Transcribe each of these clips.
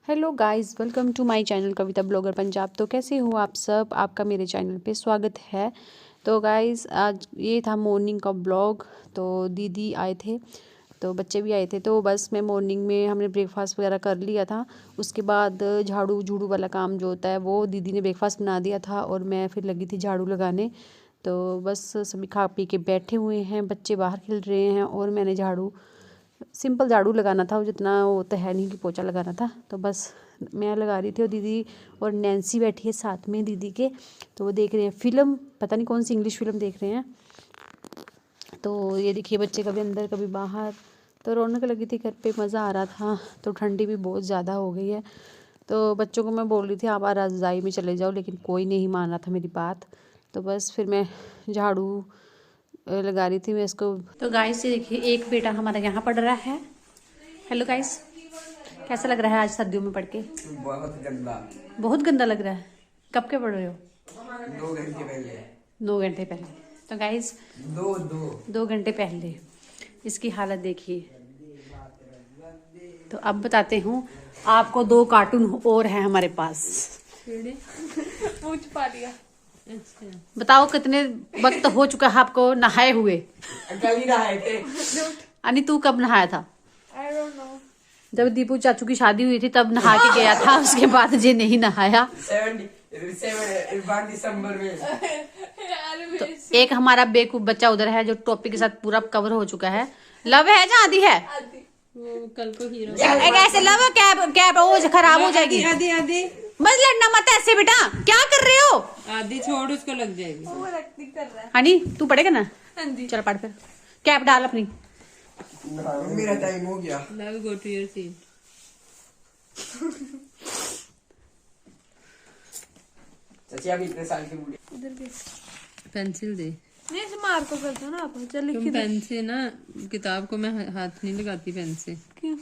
Hello guys, welcome to my channel Kavita blogger Punjab. तो कैसे हो आप सब? आपका मेरे चैनल पे स्वागत है। तो गाइस आज ये था मॉर्निंग का ब्लॉग। तो दीदी आए थे, तो बच्चे भी आए थे। तो बस मैं मॉर्निंग में हमने ब्रेकफास्ट वगैरह कर लिया था। उसके बाद झाड़ू झूड़ू वाला काम जो होता है वो दीदी ने ब्रेकफास्ट बना दिया था और मैं फिर लगी थी झाड़ू लगाने। तो बस सभी खा पी के बैठे हुए हैं, बच्चे बाहर खेल रहे हैं और मैंने झाड़ू सिंपल झाड़ू लगाना था, जितना वो तो है नहीं कि पोछा लगाना था। तो बस मैं लगा रही थी और दीदी और नैन्सी बैठी है साथ में दीदी के। तो वो देख रहे हैं फ़िल्म, पता नहीं कौन सी इंग्लिश फ़िल्म देख रहे हैं। तो ये देखिए बच्चे कभी अंदर कभी बाहर। तो रौनक लगी थी घर पे, मज़ा आ रहा था। तो ठंडी भी बहुत ज़्यादा हो गई है। तो बच्चों को मैं बोल रही थी आप रज़ाई में चले जाओ, लेकिन कोई नहीं मान रहा था मेरी बात। तो बस फिर मैं झाड़ू लगा रही थी मैं इसको। तो गाइस ये देखिए एक बेटा हमारा यहाँ पढ़ रहा है। हेलो गाइस, कैसा लग रहा है आज सर्दियों में पढ़ के? बहुत गंदा। बहुत गंदा लग रहा है। कब के पढ़ रहे हो? 2 घंटे पहले। 2 घंटे पहले। तो गाइस दो दो 2 घंटे पहले इसकी हालत देखिए। तो अब बताते हूँ आपको, 2 कार्टून और हैं हमारे पास। पूछ पा लिया। अच्छा बताओ कितने वक्त हो चुका है आपको नहाए हुए? कल ही नहाए थे। अनि तू कब नहाया था? I don't know. जब दीपू चाचू की शादी हुई थी तब नहा के गया था, उसके बाद ये नहीं नहाया। 1 दिसंबर में। तो एक हमारा बेवकूफ बच्चा उधर है जो टॉपिक के साथ पूरा कवर हो चुका है। लव है जहाँ आदि है वो कल को हीरो एक ऐसे लव कैब कैब वो खराब हो जाएगी। आदि आदि बस लड़ना मत ऐसे बेटा, क्या कर रहे हो? आदि छोड़, उसको लग जाएगी। वो एक्टिंग कर रहा है। हनी तू पढ़ेगा ना? हाँ जी। चल पढ़ फिर, कैब डाल अपनी। मेरा टाइम हो गया। Love go to your seat. चाची आप इतने साल के बूढ़े। इधर भी पेंसिल दे। नहीं, इसे मार को कर दो ना आप। चल लिख तुम के दे। पेन से ना, किताब को मैं हाथ नहीं लगाती पेन से, क्यों?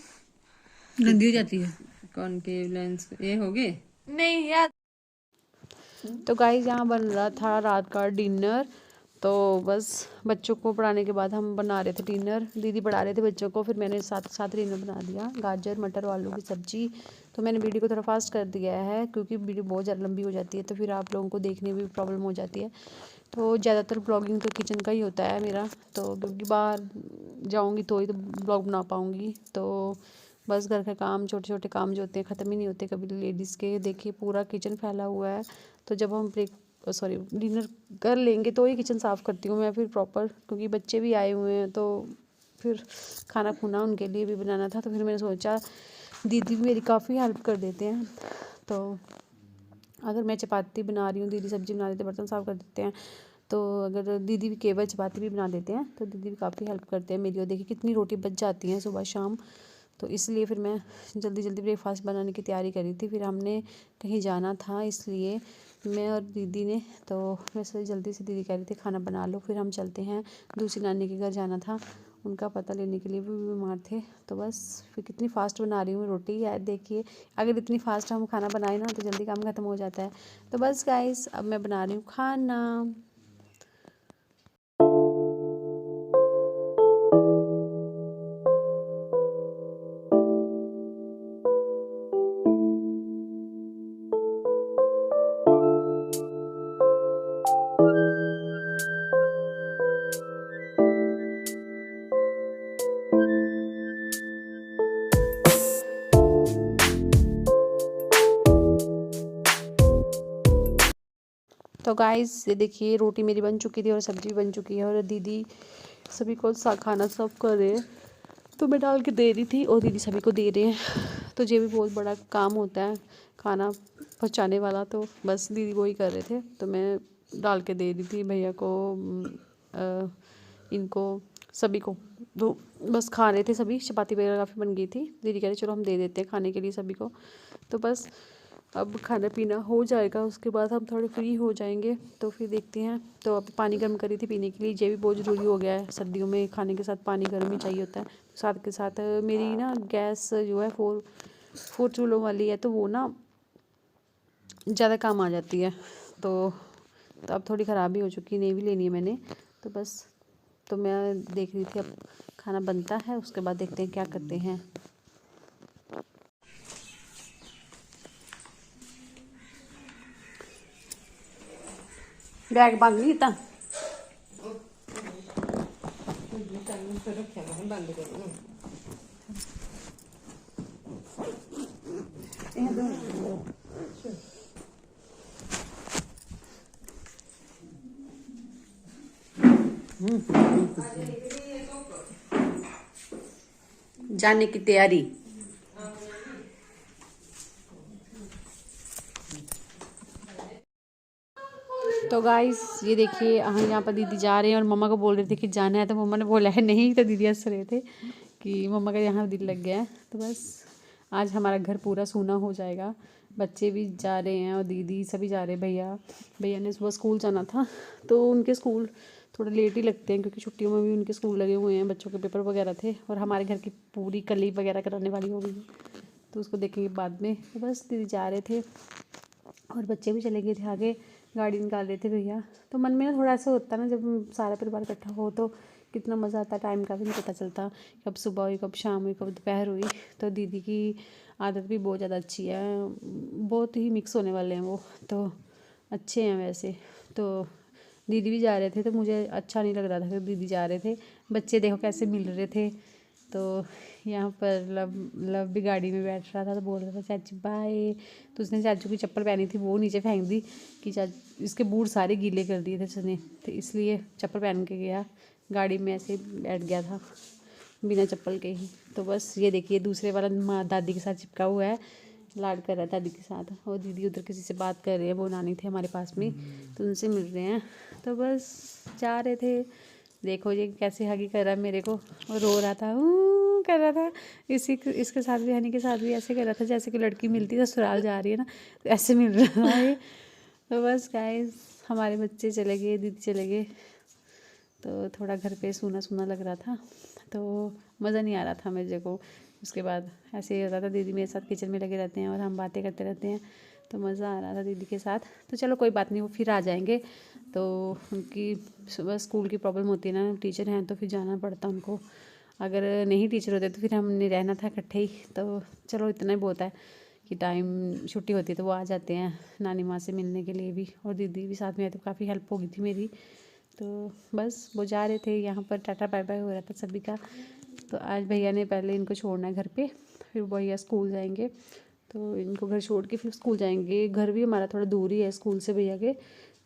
गंदी हो जाती है। कॉनकेव लेंस ये हो गए। नहीं यार। तो गाइस यहाँ बन रहा था रात का डिनर। तो बस बच्चों को पढ़ाने के बाद हम बना रहे थे डिनर। दीदी पढ़ा रहे थे बच्चों को, फिर मैंने साथ साथ डिनर बना दिया। गाजर मटर आलू की सब्जी। तो मैंने वीडियो को थोड़ा फास्ट कर दिया है क्योंकि वीडियो बहुत ज़्यादा लंबी हो जाती है, तो फिर आप लोगों को देखने में भी प्रॉब्लम हो जाती है। तो ज़्यादातर ब्लॉगिंग तो किचन का ही होता है मेरा, तो क्योंकि बाहर जाऊँगी तो ही तो ब्लॉग बना पाऊँगी। तो बस घर का काम, छोटे छोटे काम जो होते हैं ख़त्म ही नहीं होते कभी लेडीज़ के। देखिए पूरा किचन फैला हुआ है। तो जब हम डिनर कर लेंगे तो ही किचन साफ़ करती हूँ मैं फिर प्रॉपर, क्योंकि बच्चे भी आए हुए हैं तो फिर खाना खुना उनके लिए भी बनाना था। तो फिर मैंने सोचा दीदी भी मेरी काफ़ी हेल्प कर देते हैं। तो अगर मैं चपाती बना रही हूँ, दीदी सब्जी बना देते, बर्तन साफ़ कर देते हैं। तो अगर दीदी भी केवल चपाती भी बना देते हैं तो दीदी भी काफ़ी हेल्प करते हैं मेरी। और देखिए कितनी रोटी बच जाती हैं सुबह शाम। तो इसलिए फिर मैं जल्दी जल्दी ब्रेकफास्ट बनाने की तैयारी करी थी। फिर हमने कहीं जाना था, इसलिए मैं और दीदी ने, तो मैं से जल्दी से दीदी कह रही थी खाना बना लो, फिर हम चलते हैं। दूसरी नानी के घर जाना था, उनका पता लेने के लिए, भी बीमार थे। तो बस फिर कितनी फ़ास्ट बना रही हूँ रोटी यार। देखिए अगर इतनी फ़ास्ट हम खाना बनाए ना तो जल्दी काम ख़त्म हो जाता है। तो बस गाइस अब मैं बना रही हूँ खाना। तो गाइस ये देखिए रोटी मेरी बन चुकी थी और सब्जी बन चुकी है और दीदी सभी को खाना सर्व कर रहे हैं। तो मैं डाल के दे रही थी और दीदी सभी को दे रहे हैं। तो ये भी बहुत बड़ा काम होता है खाना पहुंचाने वाला। तो बस दीदी वो ही कर रहे थे, तो मैं डाल के दे रही थी भैया को, इनको सभी को। तो बस खा रहे थे सभी। चपाती वगैरह काफ़ी बन गई थी, दीदी कह रहे चलो हम दे देते हैं खाने के लिए सभी को। तो बस अब खाना पीना हो जाएगा, उसके बाद हम थोड़े फ्री हो जाएंगे तो फिर देखते हैं। तो अब पानी गर्म करी थी पीने के लिए, ये भी बहुत ज़रूरी हो गया है सर्दियों में, खाने के साथ पानी गर्म ही चाहिए होता है। साथ के साथ मेरी ना गैस जो है 4 चूल्हों वाली है, तो वो ना ज़्यादा काम आ जाती है। तो अब थोड़ी ख़राबी हो चुकी, नहीं भी लेनी है मैंने। तो बस तो मैं देख रही थी अब खाना बनता है, उसके बाद देखते हैं क्या करते हैं। बैग बंद नहीं किया जाने की तैयारी। तो गाइस ये देखिए हम यहाँ पर दीदी जा रहे हैं और मम्मा को बोल रहे थे कि जाना है, तो मम्मा ने बोला है नहीं, तो दीदी हंस रहे थे कि मम्मा का यहाँ दिल लग गया है। तो बस आज हमारा घर पूरा सूना हो जाएगा। बच्चे भी जा रहे हैं और दीदी सभी जा रहे हैं। भैया ने सुबह स्कूल जाना था, तो उनके स्कूल थोड़ा लेट ही लगते हैं क्योंकि छुट्टियों में भी उनके स्कूल लगे हुए हैं, बच्चों के पेपर वगैरह थे और हमारे घर की पूरी कली वगैरह कराने वाली हो गई है, तो उसको देखेंगे बाद में। तो बस दीदी जा रहे थे और बच्चे भी चले गए थे आगे, गाड़ी निकाल रहे थे भैया। तो मन में ना थोड़ा ऐसा होता है ना, जब सारा परिवार इकट्ठा हो तो कितना मज़ा आता है, टाइम का भी नहीं पता चलता, कब सुबह हुई, कब शाम हुई, कब दोपहर हुई। तो दीदी की आदत भी बहुत ज़्यादा अच्छी है, बहुत ही मिक्स होने वाले हैं वो, तो अच्छे हैं वैसे। तो दीदी भी जा रहे थे, तो मुझे अच्छा नहीं लग रहा था कि दीदी जा रहे थे। बच्चे देखो कैसे मिल रहे थे। तो यहाँ पर लव भी गाड़ी में बैठ रहा था, तो बोल रहा था चाची बाय। तो उसने चाचू की चप्पल पहनी थी वो नीचे फेंक दी कि इसके बूट सारे गीले कर दिए थे उसने, तो इसलिए चप्पल पहन के गया, गाड़ी में ऐसे बैठ गया था बिना चप्पल के ही। तो बस ये देखिए दूसरे वाला माँ दादी के साथ चिपका हुआ है, लाड कर रहा है दादी के साथ, और दीदी उधर किसी से बात कर रहे हैं, वो नानी थे हमारे पास में, तो उनसे मिल रहे हैं। तो बस जा रहे थे। देखो ये कैसे हगी कर रहा है मेरे को, और रो रहा था कर रहा था। इसके साथ भी, हनी के साथ भी ऐसे कर रहा था जैसे कि लड़की मिलती है ससुराल जा रही है ना, तो ऐसे मिल रहा था ये। तो बस गाइस हमारे बच्चे चले गए, दीदी चले गए, तो थोड़ा घर पे सूना सूना लग रहा था, तो मज़ा नहीं आ रहा था मेरे को। उसके बाद ऐसे ही होता था, दीदी मेरे साथ किचन में लगे रहते हैं और हम बातें करते रहते हैं, तो मज़ा आ रहा था दीदी के साथ। तो चलो कोई बात नहीं, वो फिर आ जाएंगे। तो उनकी सुबह स्कूल की प्रॉब्लम होती है ना, टीचर हैं तो फिर जाना पड़ता उनको, अगर नहीं टीचर होते तो फिर हमने रहना था इकट्ठे ही। तो चलो इतना ही बहुत है कि टाइम छुट्टी होती है तो वो आ जाते हैं नानी माँ से मिलने के लिए भी, और दीदी भी साथ में आए तो काफ़ी हेल्प हो गई थी मेरी। तो बस वो जा रहे थे, यहाँ पर टाटा बाय बाय हो रहा था सभी का। तो आज भैया ने पहले इनको छोड़ना है घर पे, फिर भैया स्कूल जाएंगे, तो इनको घर छोड़ के फिर स्कूल जाएंगे। घर भी हमारा थोड़ा दूर ही है स्कूल से भैया के,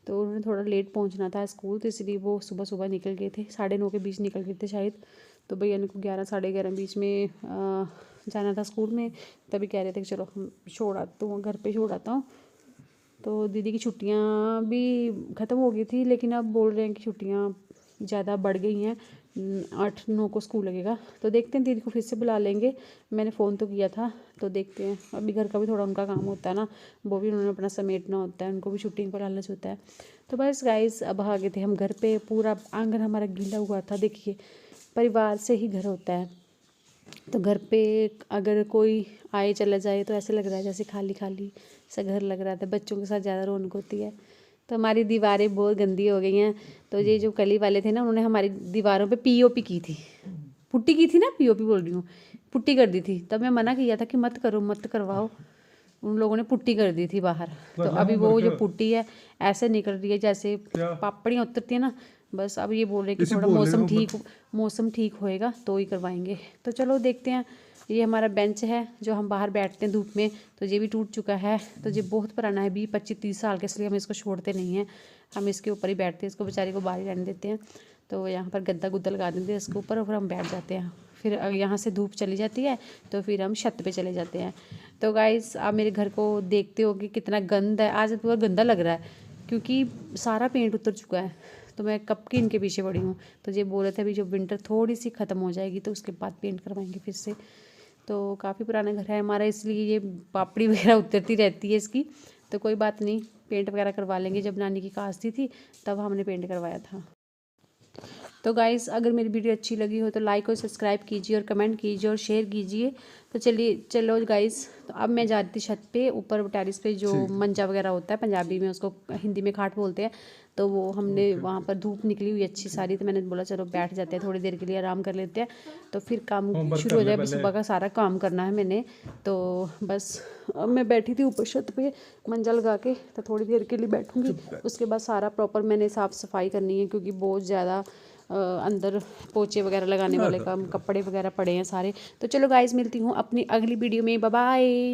तो उन्होंने थोड़ा लेट पहुंचना था स्कूल, तो इसलिए वो सुबह सुबह निकल गए थे, 9:30 के बीच निकल गए थे शायद। तो भैया ने को 11 साढ़े 11 बीच में जाना था स्कूल में, तभी कह रहे थे कि चलो हम छोड़ आते हूँ, घर पे छोड़ आता हूँ। तो दीदी की छुट्टियाँ भी ख़त्म हो गई थी, लेकिन अब बोल रहे हैं कि छुट्टियाँ ज़्यादा बढ़ गई हैं, 8-9 को स्कूल लगेगा। तो देखते हैं, दीदी को फिर से बुला लेंगे, मैंने फ़ोन तो किया था, तो देखते हैं। अभी घर का भी थोड़ा उनका काम होता है ना, वो भी उन्होंने अपना समेटना होता है, उनको भी छुट्टी का लालच होता है। तो बस गाइस अब आ गए थे हम घर पे, पूरा आंगन हमारा गीला हुआ था। देखिए परिवार से ही घर होता है, तो घर पे अगर कोई आए चला जाए तो ऐसे लग रहा है जैसे खाली खाली सा घर लग रहा था। बच्चों के साथ ज़्यादा रौनक होती है। तो हमारी दीवारें बहुत गंदी हो गई हैं, तो ये जो कली वाले थे ना, उन्होंने हमारी दीवारों पे पीओपी की थी, पुट्टी की थी ना, पीओपी बोल रही हूँ, पुट्टी कर दी थी। तब मैं मना किया था कि मत करो, मत करवाओ, उन लोगों ने पुट्टी कर दी थी बाहर। तो अभी वो जो पुट्टी है ऐसे निकल रही है जैसे पापड़ियाँ उतरती है ना, बस अब ये बोल रहे हैं कि थोड़ा मौसम ठीक होएगा तो ही करवाएंगे। तो चलो देखते हैं। ये हमारा बेंच है जो हम बाहर बैठते हैं धूप में, तो ये भी टूट चुका है। तो ये बहुत पुराना है, 20-25-30 साल का, इसलिए हम इसको छोड़ते नहीं हैं, हम इसके ऊपर ही बैठते हैं, इसको बेचारे को बाहर ही रहने देते हैं। तो यहाँ पर गद्दा गुद्दा लगा देते हैं इसके ऊपर और फिर हम बैठ जाते हैं। फिर यहाँ से धूप चली जाती है तो फिर हम छत पे चले जाते हैं। तो गाइस आप मेरे घर को देखते हो कि कितना गंद है, आज पूरा गंदा लग रहा है क्योंकि सारा पेंट उतर चुका है। तो मैं कब की इनके पीछे पड़ी हूँ। तो ये बोल रहे थे अभी जो विंटर थोड़ी सी ख़त्म हो जाएगी तो उसके बाद पेंट करवाएंगे फिर से। तो काफ़ी पुराना घर है हमारा, इसलिए ये पापड़ी वगैरह उतरती रहती है इसकी। तो कोई बात नहीं, पेंट वगैरह करवा लेंगे। जब नानी की कास्ती थी तब हमने पेंट करवाया था। तो गाइस अगर मेरी वीडियो अच्छी लगी हो तो लाइक और सब्सक्राइब कीजिए और कमेंट कीजिए और शेयर कीजिए। तो चलो गाइस, तो अब मैं जा रही थी छत पे ऊपर टेरिस पे, जो मंजा वगैरह होता है पंजाबी में, उसको हिंदी में खाट बोलते हैं। तो वो हमने वहाँ पर धूप निकली हुई अच्छी सारी, तो मैंने बोला चलो बैठ जाते हैं थोड़ी देर के लिए, आराम कर लेते हैं। तो फिर काम शुरू हो जाए, सुबह का सारा काम करना है मैंने। तो बस अब मैं बैठी थी ऊपर छत पे मंजा लगा के, तो थोड़ी देर के लिए बैठूंगी। उसके बाद सारा प्रॉपर मैंने साफ़ सफाई करनी है, क्योंकि बहुत ज़्यादा अंदर पोछे वगैरह लगाने वाले काम, कपड़े वगैरह पड़े हैं सारे। तो चलो गाइस, मिलती हूँ अपनी अगली वीडियो में। Bye bye.